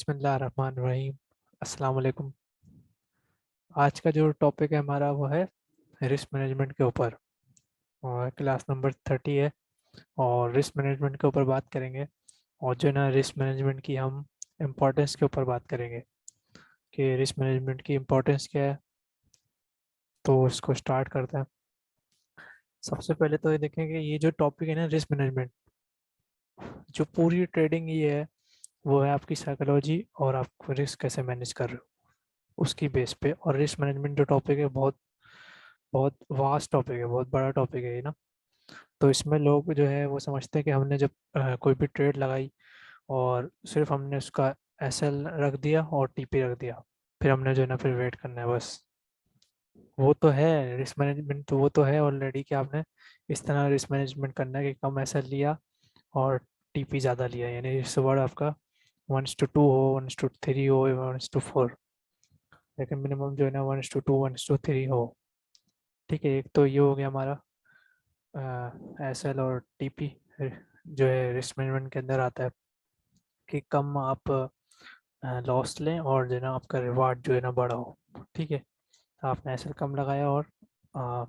बिस्मिल्लाहिर्रहमानिर्रहीम। अस्सलाम वालेकुम। आज का जो टॉपिक है हमारा वो है रिस्क मैनेजमेंट के ऊपर। और क्लास नंबर 30 है और रिस्क मैनेजमेंट के ऊपर बात करेंगे। और जो है ना रिस्क मैनेजमेंट की हम इम्पोर्टेंस के ऊपर बात करेंगे कि रिस्क मैनेजमेंट की इम्पोर्टेंस क्या है। तो इसको स्टार्ट करते हैं। सबसे पहले तो ये देखेंगे ये जो टॉपिक है ना रिस्क मैनेजमेंट, जो पूरी ट्रेडिंग ये है वो है आपकी साइकोलॉजी और आप रिस्क कैसे मैनेज कर रहे हो उसकी बेस पे। और रिस्क मैनेजमेंट जो टॉपिक है बहुत बहुत वास्ट टॉपिक है, बहुत बड़ा टॉपिक है ये ना। तो इसमें लोग जो है वो समझते हैं कि हमने जब कोई भी ट्रेड लगाई और सिर्फ हमने उसका एसएल रख दिया और टीपी रख दिया, फिर हमने जो है ना फिर वेट करना है बस। वो तो है रिस्क मैनेजमेंट, तो वो तो है ऑलरेडी कि आपने इस तरह रिस्क मैनेजमेंट करना है कि कम एसएल लिया और टीपी ज़्यादा लिया, यानी रिस्क वर्ड आपका 1:2 हो, 1:3 हो या 1:4, लेकिन मिनिमम जो है ना 1:2 1:3 हो। ठीक है, एक तो ये हो गया हमारा एसएल और टीपी जो है रिस्क मैनेजमेंट के अंदर आता है कि कम आप लॉस लें और जो है ना आपका रिवार्ड जो है ना बड़ा हो। ठीक है, तो आपने एसएल कम लगाया और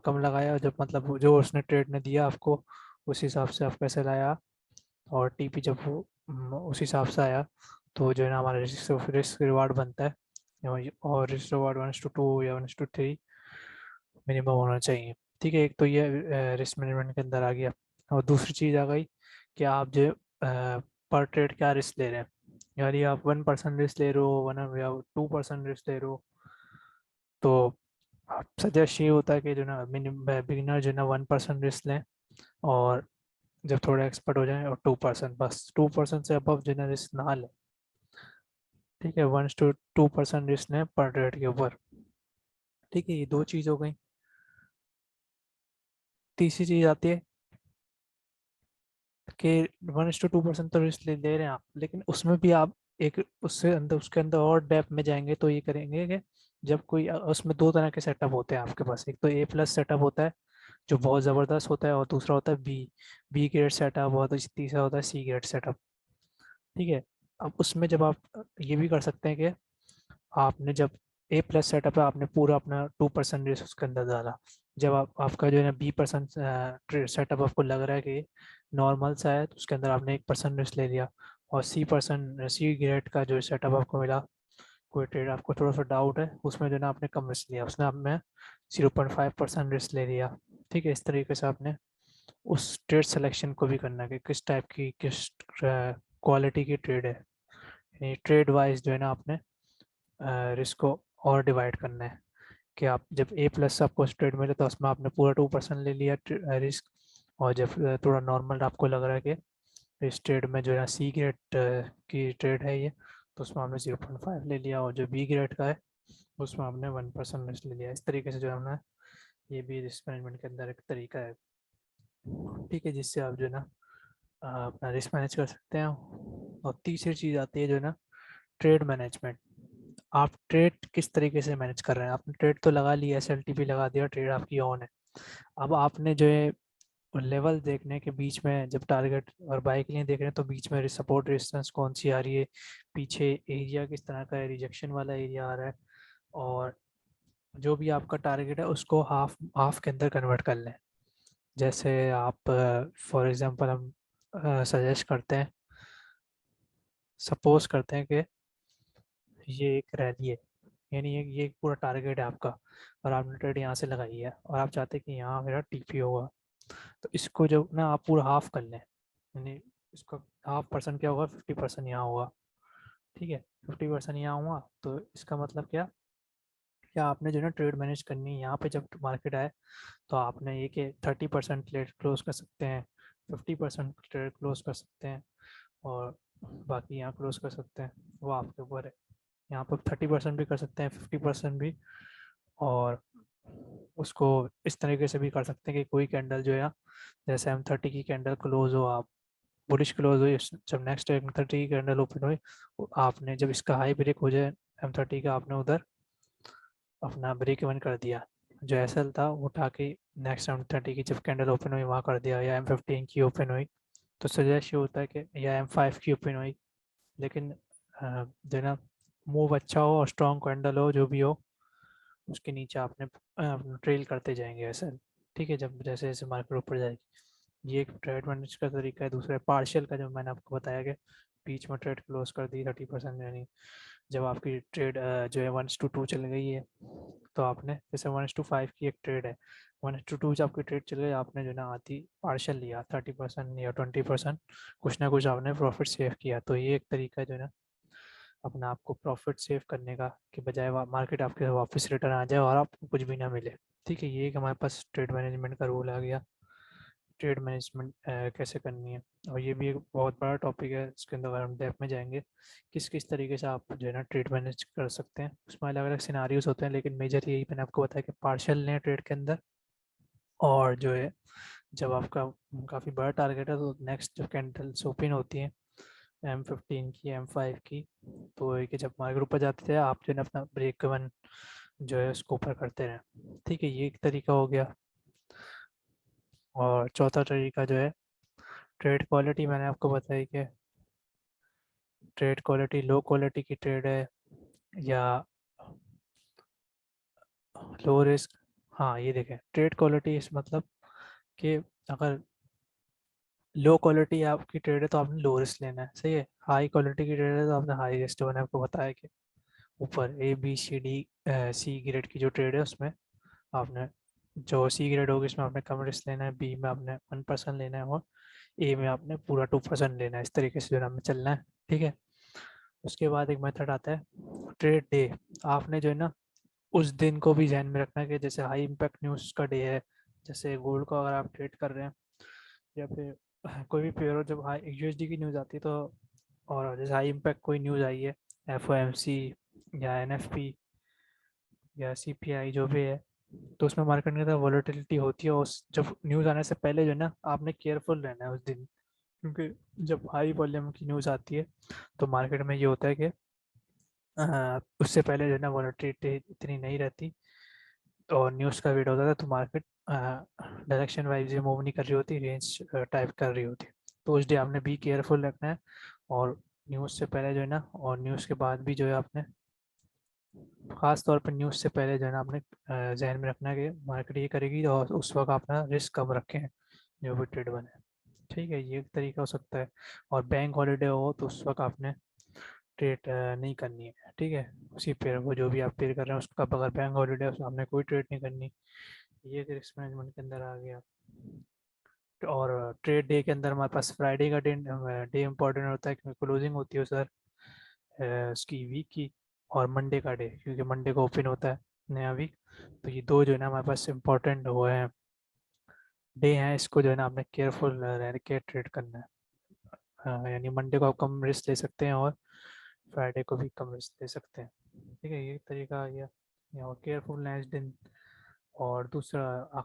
कम लगाया, जब मतलब जो उसने ट्रेड ने दिया आपको उस हिसाब से आपका एसएल आया। और टीपी जब वो उस हिसाब से आया तो जो है ना हमारा रिस्क रिस्क रिवार्ड बनता है। और रिस्क रिवार्ड 1:2 या 1:3 मिनिमम होना चाहिए। ठीक है, एक तो ये रिस्क मैनेजमेंट के अंदर आ गया। और दूसरी चीज़ आ गई कि आप जो पर ट्रेड क्या रिस्क ले रहे हैं। यानी आप 1% रिस्क ले रहे हो, वन या 2% रिस्क ले रहे हो, तो आप सजेस्ट ये होता है कि जो ना बिगिनर जो ना 1% रिस्क लें, और जब थोड़ा एक्सपर्ट हो जाए और 2%, बस 2% से अबव जो ना रिस्क ना लें। ठीक है, 1 to 2% रिस्क लें पर ट्रेड के ऊपर। ठीक है, ये दो चीज़ हो गई। तीसरी चीज़ आती है कि 1:2% तो रिस्क ले ले रहे हैं आप, लेकिन उसमें भी आप एक उससे अंदर उसके अंदर और डेप्थ में जाएंगे तो ये करेंगे कि जब कोई उसमें दो तरह के सेटअप होते हैं आपके पास। एक तो A+ सेटअप होता है जो बहुत ज़बरदस्त होता है, और दूसरा होता है बी ग्रेड सेटअप, और तीसरा होता है C ग्रेड सेटअप। ठीक है, अब उसमें जब आप ये भी कर सकते हैं कि आपने जब A+ सेटअप है, आपने पूरा अपना 2% रिस्क उसके अंदर डाला। जब आपका जो है ना B% सेटअप आपको लग रहा है कि नॉर्मल सा है, तो उसके अंदर आपने 1% रिस्क ले लिया। और C ग्रेड का जो सेटअप आपको मिला, कोई ट्रेड आपको थोड़ा सा डाउट है उसमें जो है ना आपने कम रिस्क लिया, उसने आपने 0.5% रिस्क ले लिया। ठीक है, इस तरीके से आपने उस ट्रेड सिलेक्शन को भी करना है कि किस टाइप की किस क्वालिटी की ट्रेड है। यानी ट्रेड वाइज जो है ना आपने रिस्क को और डिवाइड करना है कि आप जब A+ आपको ट्रेड मिले तो उसमें आपने पूरा 2% ले लिया रिस्क। और जब थोड़ा नॉर्मल आपको लग रहा है कि इस ट्रेड में जो है C ग्रेड की ट्रेड है ये, तो उसमें आपने 0.5 ले लिया। और जो B ग्रेड का है उसमें आपने 1% रिस्क ले लिया। इस तरीके से जो है हमने, ये भी रिस्क मैनेजमेंट के अंदर एक तरीका है। ठीक है, जिससे आप जो है ना अपना रिस्क मैनेज कर सकते हैं। और तीसरी चीज़ आती है जो है ना ट्रेड मैनेजमेंट। आप ट्रेड किस तरीके से मैनेज कर रहे हैं। आपने ट्रेड तो लगा लिया, SLTP लगा दिया, ट्रेड आपकी ऑन है। अब आपने जो है लेवल देखने के बीच में, जब टारगेट और बाय के लिए देख रहे हैं तो बीच में सपोर्ट रेजिस्टेंस कौन सी आ रही है, पीछे एरिया किस तरह का है, रिजेक्शन वाला एरिया आ रहा है। और जो भी आपका टारगेट है उसको हाफ हाफ के अंदर कन्वर्ट कर लें। जैसे आप फॉर एग्जांपल हम सजेस्ट करते हैं, सपोज करते हैं कि ये एक रैली है, यानी ये एक पूरा टारगेट है आपका, और आपने ट्रेड यहाँ से लगाई है और आप चाहते हैं कि यहाँ मेरा टीपी होगा। तो इसको जब ना आप पूरा हाफ कर लें, यानी इसका 0.5% क्या होगा, 50% यहाँ होगा। ठीक है, 50% यहाँ हुआ तो इसका मतलब क्या, क्या आपने जो है ना ट्रेड मैनेज करनी है यहाँ पे जब मार्केट आए, तो आपने ये कि 30% ट्रेड क्लोज कर सकते हैं, 50% ट्रेड क्लोज कर सकते हैं, और बाकी यहाँ क्लोज कर सकते हैं। वो आपके ऊपर है, यहाँ पर 30% भी कर सकते हैं, 50% भी। और उसको इस तरीके से भी कर सकते हैं कि कोई कैंडल जो है ना, जैसे M30 की कैंडल क्लोज हो, आप बुलिश क्लोज हुई, जब नेक्स्ट M30 की कैंडल ओपन हुई, आपने जब इसका हाई ब्रेक हो जाए M30 का, आपने उधर अपना ब्रेक इवन कर दिया। जो SL था वो उठा के नेक्स्ट M30 की जब कैंडल ओपन हुई वहाँ कर दिया, या M15 की ओपन हुई तो सजेस्ट ये होता है कि, या M5 की ओपन हुई। लेकिन जो है ना मूव अच्छा हो और स्ट्रॉन्ग कैंडल हो, जो भी हो उसके नीचे आपने ट्रेल करते जाएंगे ऐसा। ठीक है, जब जैसे जैसे मार्केट ऊपर जाएगी, ये एक ट्रेड मैनेज का तरीका है। दूसरा पार्शियल का, जो मैंने आपको बताया कि बीच में ट्रेड क्लोज कर दी 30%, यानी जब आपकी ट्रेड जो है 1:2 चल गई है, तो आपने जैसे 1:5 की एक ट्रेड है, 1:2 जब आपकी ट्रेड चल गई, आपने जो है ना आधी पार्शियल लिया, 30% या 20%, कुछ ना कुछ आपने प्रॉफिट सेव किया। तो ये एक तरीका जो है ना अपना आपको प्रॉफिट सेव करने का, कि बजाय मार्केट आपके वापस रिटर्न आ जाए और आपको कुछ भी ना मिले। ठीक है, ये एक हमारे पास ट्रेड मैनेजमेंट का रूल आ गया। ट्रेड मैनेजमेंट कैसे करनी है, और ये भी एक बहुत बड़ा टॉपिक है, इसके अंदर अगर हम डेप्थ में जाएंगे किस किस तरीके से आप जो है ना ट्रेड मैनेज कर सकते हैं। उसमें अलग अलग सिनारियोस होते हैं, लेकिन मेजर यही मैंने आपको बताया कि पार्शियल लें ट्रेड के अंदर, और जो है जब आपका काफ़ी बड़ा टारगेट है, तो नेक्स्ट जो कैंडल्स ओपन होती हैं M15 की, M5 की, तो ये कि जब मार्केट ऊपर जाते थे, आप जो है ना अपना ब्रेक इवन जो है उसको ऊपर करते रहें। ठीक है, ये एक तरीका हो गया। और चौथा तरीका जो है ट्रेड क्वालिटी, मैंने आपको बताई कि ट्रेड क्वालिटी लो क्वालिटी की ट्रेड है या लो रिस्क। हाँ, ये देखें, ट्रेड क्वालिटी इस मतलब कि अगर लो क्वालिटी आपकी ट्रेड है तो आपने लो रिस्क लेना है, सही है। हाई क्वालिटी की ट्रेड है तो आपने हाई रिस्क। मैंने आपको बताया कि ऊपर A B C D C grade की जो ट्रेड है, उसमें आपने जो सी ग्रेड होगी इसमें आपने कम रिस्क लेना है, बी में आपने 1% लेना है, और ए में आपने पूरा 2% लेना है। इस तरीके से जो है हमें चलना है। ठीक है, उसके बाद एक मेथड आता है ट्रेड डे। आपने जो है ना उस दिन को भी ध्यान में रखना है कि जैसे हाई इम्पैक्ट न्यूज़ का डे है, जैसे गोल्ड को अगर आप ट्रेड कर रहे हैं, या फिर कोई भी पेयर हो, जब हाई USD की न्यूज़ आती है, तो और जैसे हाई इम्पैक्ट कोई न्यूज़ आई है, FOMC या NFP या CPI जो भी है, तो उसमें मार्केट के अंदर वॉलेटिलिटी होती है। उस जब न्यूज़ आने से पहले जो है ना आपने केयरफुल रहना है उस दिन, क्योंकि जब हाई वॉल्यूम की न्यूज़ आती है तो मार्केट में ये होता है कि उससे पहले जो है ना वॉलेटिलिटी इतनी नहीं रहती, और न्यूज़ का वेट होता था, तो मार्केट डायरेक्शन वाइज ये मूव नहीं कर रही होती, रेंज टाइप कर रही होती। तो उस डे आपने बी केयरफुल रखना है, और न्यूज़ से पहले जो है ना, और न्यूज़ के बाद भी जो है आपने खास तौर पर न्यूज़ से पहले जो है ना आपने जहन में रखना है कि मार्केट ये करेगी, और उस वक्त अपना रिस्क कम रखें जो भी ट्रेड बने। ठीक है, ये एक तरीका हो सकता है। और बैंक हॉलीडे हो तो उस वक्त आपने ट्रेड नहीं करनी है। ठीक है, उसी पेयर को, जो भी आप पेयर कर रहे हैं उसका, अगर बैंक हॉलीडे है उसमें आपने कोई ट्रेड नहीं करनी। ये एक रिस्क मैनेजमेंट के अंदर आ गया। और ट्रेड डे के अंदर हमारे पास फ्राइडे का डे डे इम्पोर्टेंट होता है, क्योंकि क्लोजिंग होती है सर उसकी वीक की, और मंडे का डे, क्योंकि मंडे को ओपन होता है नया वीक। तो ये दो जो है ना हमारे पास इम्पोर्टेंट वो है डे हैं, इसको जो है ना आपने केयरफुल रह के ट्रेड करना है। यानी मंडे को आप कम रिस्क ले सकते हैं, और फ्राइडे को भी कम रिस्क ले सकते हैं। ठीक है, ये तरीका आ गया। और केयरफुलनेस दिन। और दूसरा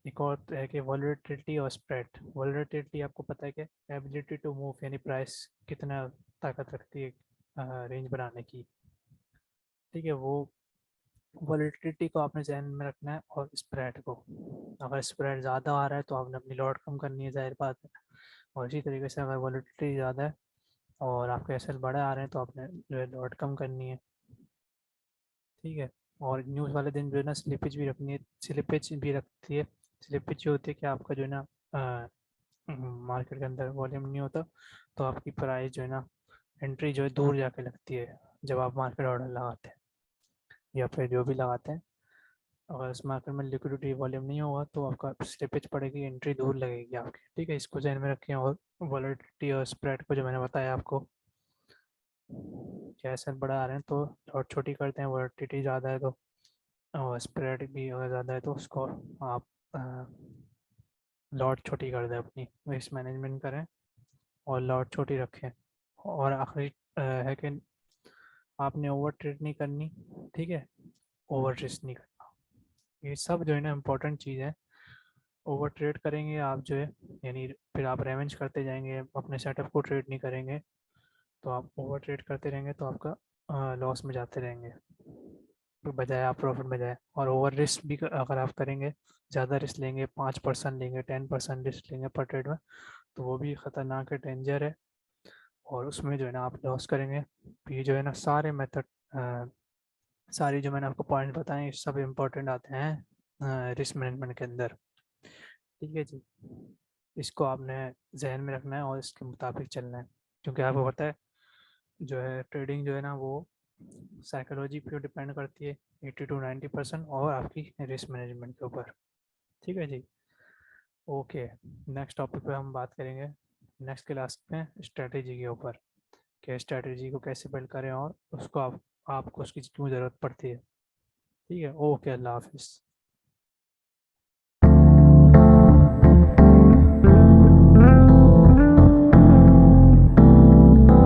एक और है कि वॉलेटिलिटी और स्प्रेड। वॉलेटिलिटी आपको पता है कि एबिलिटी टू मूव, यानी प्राइस कितना ताकत रखती है रेंज बनाने की। ठीक है, वो वॉलेटिलिटी को आपने ध्यान में रखना है, और स्प्रेड को। अगर स्प्रेड ज़्यादा आ रहा है तो आपने अपनी लॉट कम करनी है, जाहिर बात है। और इसी तरीके से अगर वॉलेटिलिटी ज़्यादा है और आपके एसएल बड़े आ रहे हैं, तो आपने जो है लॉट कम करनी है। ठीक है, और न्यूज़ वाले दिन जो है ना स्लिपेज भी रखनी है, स्लिपेज भी रखती है। स्लिपेज जो होती है कि आपका जो है ना मार्केट के अंदर वॉल्यूम नहीं होता, तो आपकी प्राइस जो है ना एंट्री जो है दूर जाके लगती है, जब आप मार्केट ऑर्डर लगाते हैं या फिर जो भी लगाते हैं। अगर इस मार्केट में लिक्विडिटी वॉल्यूम नहीं होगा तो आपका स्लिपेज पड़ेगी, एंट्री दूर लगेगी आपकी। ठीक है, इसको ध्यान में रखें। और वॉलेटिलिटी और स्प्रेड को जो मैंने बताया आपको, जैसे बड़ा आ रहे हैं तो लॉट छोटी करते हैं, वॉलेटिलिटी ज़्यादा है तो, और स्प्रेड भी अगर ज़्यादा है तो उसको आप लॉट छोटी कर दें, अपनी रिस्क मैनेजमेंट करें और लॉट छोटी रखें। और आखिरी है कि आपने ओवर ट्रेड नहीं करनी। ठीक है, ओवर रिस्क नहीं करना। ये सब जो है ना इम्पोर्टेंट चीज़ है। ओवर ट्रेड करेंगे आप जो है, यानी फिर आप रेवेंज करते जाएंगे, अपने सेटअप को ट्रेड नहीं करेंगे, तो आप ओवर ट्रेड करते रहेंगे तो आपका लॉस में जाते रहेंगे, तो बजाय आप प्रॉफिट में जाए। और ओवर रिस्क भी अगर आप करेंगे, ज़्यादा रिस्क लेंगे, 5% लेंगे, 10% रिस्क लेंगे पर ट्रेड में, तो वो भी ख़तरनाक है, डेंजर है। और उसमें जो है ना आप लॉस करेंगे। तो ये जो है ना सारे मेथड, सारी जो मैंने आपको पॉइंट बताए ये सब इम्पोर्टेंट आते हैं रिस्क मैनेजमेंट के अंदर। ठीक है जी, इसको आपने जहन में रखना है और इसके मुताबिक चलना है, क्योंकि आपको पता है जो है ट्रेडिंग जो है ना वो साइकोलॉजी पे डिपेंड करती है 80 to 90% और आपकी रिस्क मैनेजमेंट के ऊपर। ठीक है जी, ओके। नेक्स्ट टॉपिक पे हम बात करेंगे नेक्स्ट क्लास में स्ट्रेटेजी के ऊपर, कि स्ट्रेटेजी को कैसे बिल्ड करें और उसको आपको उसकी क्यों ज़रूरत पड़ती है। ठीक है, ओके, अल्लाह हाफिज़।